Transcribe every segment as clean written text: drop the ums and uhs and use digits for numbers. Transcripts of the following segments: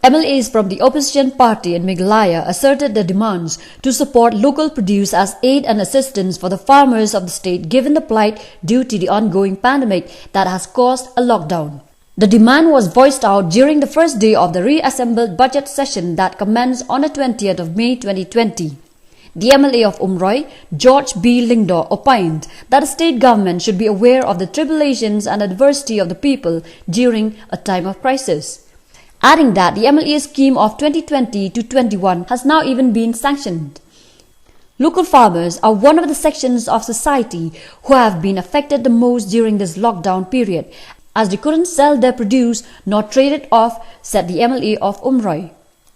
MLAs from the opposition party in Meghalaya asserted their demands to support local produce as aid and assistance for the farmers of the state given the plight due to the ongoing pandemic that has caused a lockdown. The demand was voiced out during the first day of the reassembled budget session that commenced on the 20th of May 2020. The MLA of Umroi, George B. Lingdor, opined that the state government should be aware of the tribulations and adversity of the people during a time of crisis, adding that the MLA scheme of 2020 to 21 has now even been sanctioned. Local farmers are one of the sections of society who have been affected the most during this lockdown period, as they couldn't sell their produce nor trade it off, said the MLA of Umroi.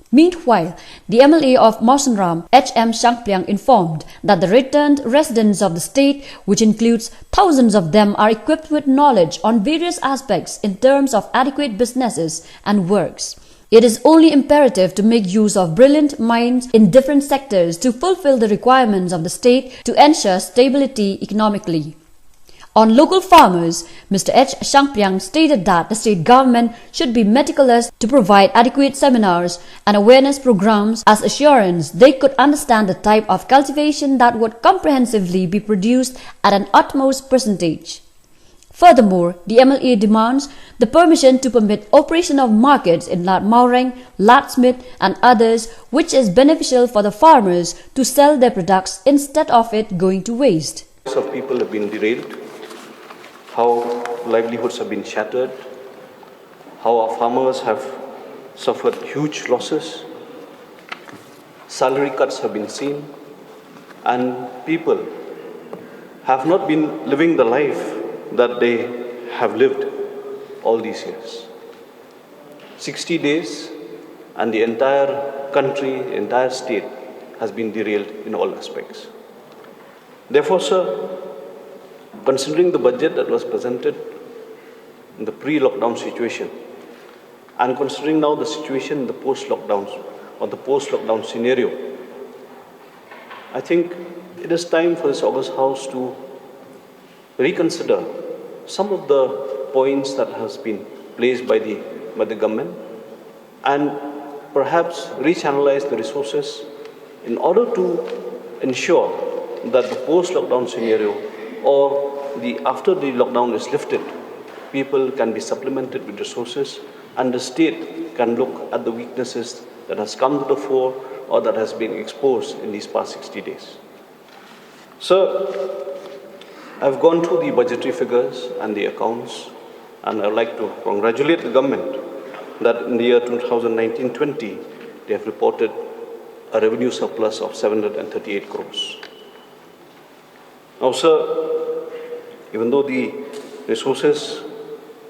Meanwhile, the MLA of Mausanram, H.M. Shangpliang, informed that the returned residents of the state, which includes thousands of them, are equipped with knowledge on various aspects in terms of adequate businesses and works. It is only imperative to make use of brilliant minds in different sectors to fulfill the requirements of the state to ensure stability economically. On local farmers, Mr. H. Shangpliang stated that the state government should be meticulous to provide adequate seminars and awareness programs as assurance they could understand the type of cultivation that would comprehensively be produced at an utmost percentage. Furthermore, the MLA demands the permission to permit operation of markets in Lat Maureng, Lat Smith and others, which is beneficial for the farmers to sell their products instead of it going to waste. Of people have been derailed, how livelihoods have been shattered, how our farmers have suffered huge losses, salary cuts have been seen, and people have not been living the life that they have lived all these years. 60 days and the entire country, the entire state has been derailed in all aspects. Therefore, sir, considering the budget that was presented in the pre-lockdown situation and considering now the situation in the post-lockdowns or the post-lockdown scenario, I think it is time for this August House to reconsider some of the points that has been placed by the government and perhaps rechannelize the resources in order to ensure that the post-lockdown scenario or after the lockdown is lifted, people can be supplemented with resources and the state can look at the weaknesses that has come to the fore or that has been exposed in these past 60 days. So, I've gone through the budgetary figures and the accounts, and I'd like to congratulate the government that in the year 2019-20, they have reported a revenue surplus of 738 crores. Now, sir, even though the resources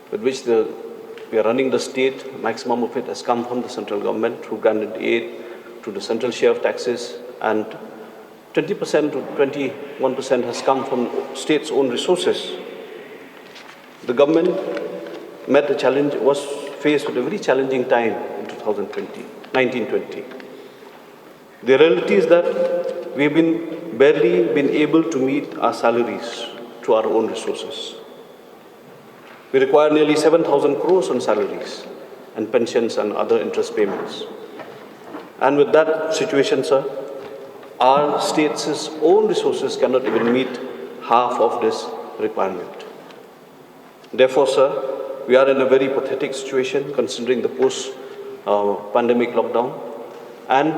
with which we are running the state, maximum of it has come from the central government through granted aid, through the central share of taxes, and 20% to 21% has come from state's own resources. The government met the challenge, was faced with a very challenging time in 1920. The reality is that we've barely been able to meet our salaries through our own resources. We require nearly 7,000 crores on salaries and pensions and other interest payments. And with that situation, sir, our state's own resources cannot even meet half of this requirement. Therefore, sir, we are in a very pathetic situation considering the post-pandemic lockdown. And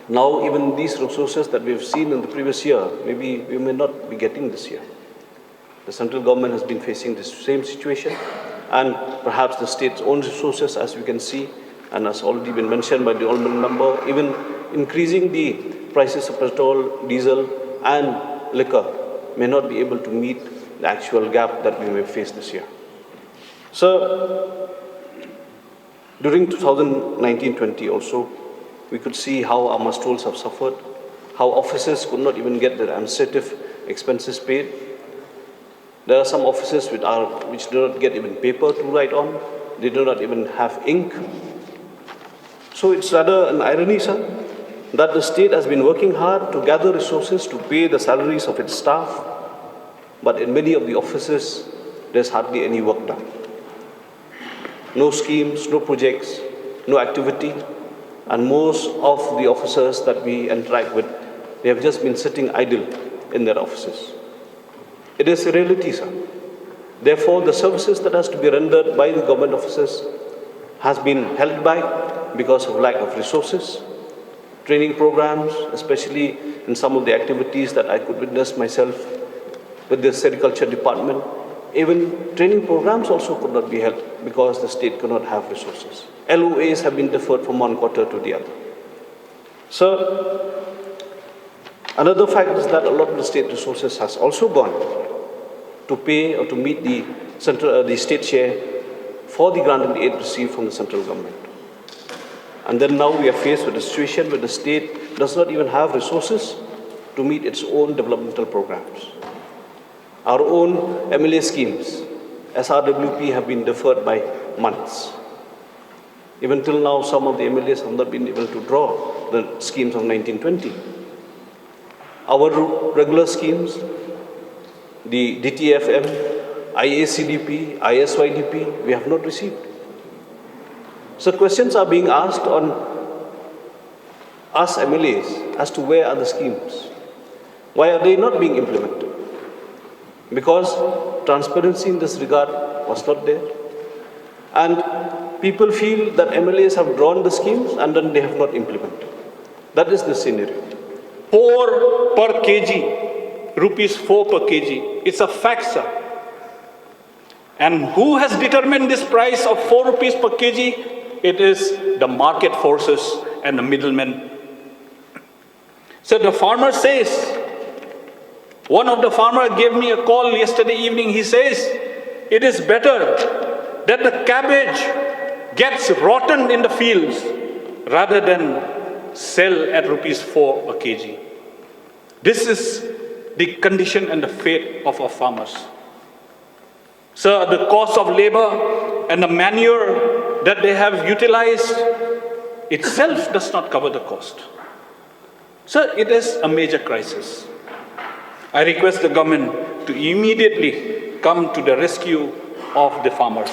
now even these resources that we have seen in the previous year, maybe we may not be getting this year. The central government has been facing this same situation, and perhaps the state's own resources, as we can see, and has already been mentioned by the honourable member, even increasing the prices of petrol, diesel and liquor may not be able to meet the actual gap that we may face this year. So, during 2019-20 also, we could see how our mustrols have suffered, how officers could not even get their administrative expenses paid. There are some offices which do not get even paper to write on. They do not even have ink. So it's rather an irony, sir, that the state has been working hard to gather resources to pay the salaries of its staff, but in many of the offices, there's hardly any work done. No schemes, no projects, no activity, and most of the officers that we interact with, they have just been sitting idle in their offices. It is a reality, sir. Therefore, the services that has to be rendered by the government officers has been held back because of lack of resources, training programs, especially in some of the activities that I could witness myself with the sericulture department. Even training programs also could not be held because the state could not have resources. LOAs have been deferred from one quarter to the other. So, another fact is that a lot of the state resources has also gone to pay or to meet the state share for the grant and aid received from the central government. And then now we are faced with a situation where the state does not even have resources to meet its own developmental programs. Our own MLA schemes, SRWP, have been deferred by months. Even till now, some of the MLAs have not been able to draw the schemes of 1920. Our regular schemes, the DTFM, IACDP, ISYDP, we have not received. So questions are being asked on us MLAs as to where are the schemes? Why are they not being implemented? Because transparency in this regard was not there. And people feel that MLAs have drawn the schemes and then they have not implemented. That is the scenario. 4 per kg, rupees 4 per kg. It's a fact, sir. And who has determined this price of 4 rupees per kg? It is the market forces and the middlemen. So the farmer says, one of the farmers gave me a call yesterday evening. He says, it is better that the cabbage gets rotten in the fields rather than sell at rupees 4 a kg. This is the condition and the fate of our farmers. So the cost of labor and the manure that they have utilized itself does not cover the cost. So it is a major crisis. I request the government to immediately come to the rescue of the farmers.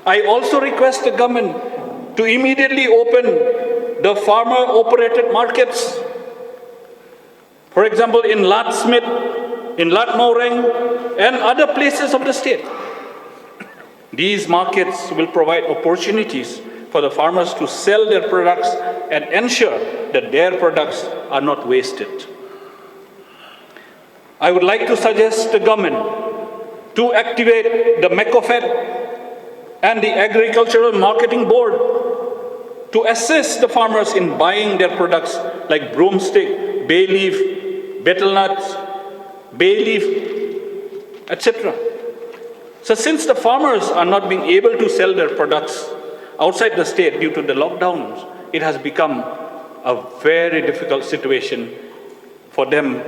I also request the government to immediately open the farmer-operated markets. For example, in Lat Smith, in Lat Moreng, and other places of the state. These markets will provide opportunities for the farmers to sell their products and ensure that their products are not wasted. I would like to suggest the government to activate the MECOFED and the Agricultural Marketing Board to assist the farmers in buying their products like broomstick, bay leaf, betel nuts, bay leaf, etc. So since the farmers are not being able to sell their products outside the state due to the lockdowns, it has become a very difficult situation for them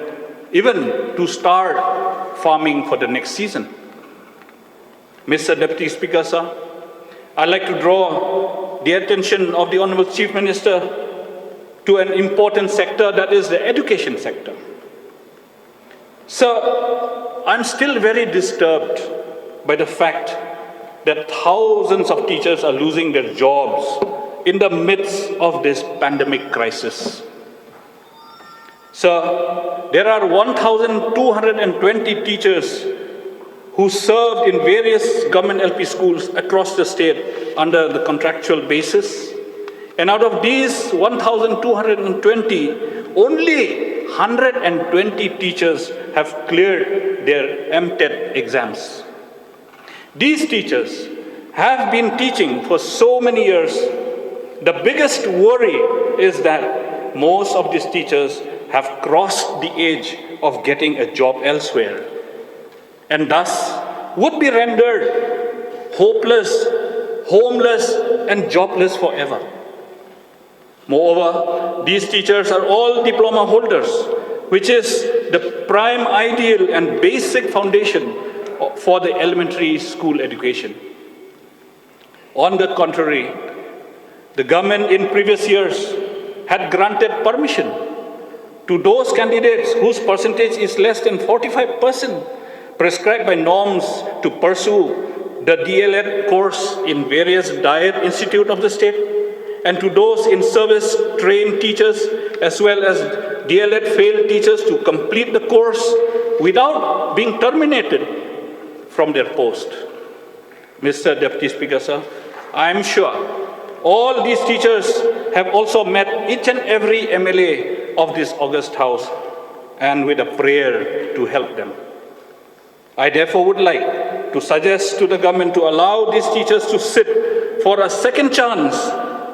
even to start farming for the next season. Mr. Deputy Speaker, sir, I'd like to draw the attention of the Honorable Chief Minister to an important sector, that is the education sector. So, I'm still very disturbed by the fact that thousands of teachers are losing their jobs in the midst of this pandemic crisis. So, there are 1,220 teachers who served in various government LP schools across the state under the contractual basis. And out of these 1,220, only 120 teachers have cleared their MTET exams. These teachers have been teaching for so many years. The biggest worry is that most of these teachers have crossed the age of getting a job elsewhere, and thus would be rendered hopeless, homeless, and jobless forever. Moreover, these teachers are all diploma holders, which is the prime ideal and basic foundation for the elementary school education. On the contrary, the government in previous years had granted permission to those candidates whose percentage is less than 45% prescribed by norms to pursue the DLED course in various diet institute of the state, and to those in service trained teachers as well as DLED failed teachers to complete the course without being terminated from their post. Mr. Deputy Speaker, sir, I am sure all these teachers have also met each and every MLA of this august house and with a prayer to help them. I therefore would like to suggest to the government to allow these teachers to sit for a second chance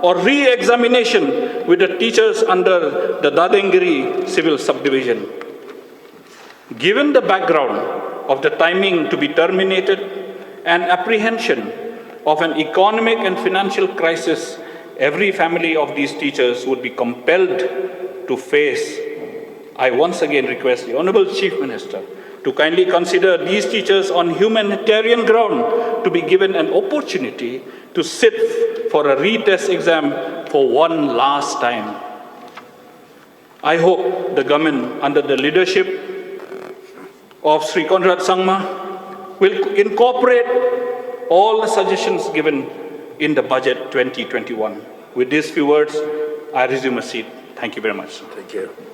or re-examination with the teachers under the Dadengiri civil subdivision. Given the background of the timing to be terminated and apprehension of an economic and financial crisis every family of these teachers would be compelled to face, I once again request the Honourable Chief Minister to kindly consider these teachers on humanitarian ground to be given an opportunity to sit for a retest exam for one last time. I hope the government, under the leadership of Sri Conrad Sangma, will incorporate all the suggestions given in the budget 2021. With these few words, I resume a seat. Thank you very much. Thank you.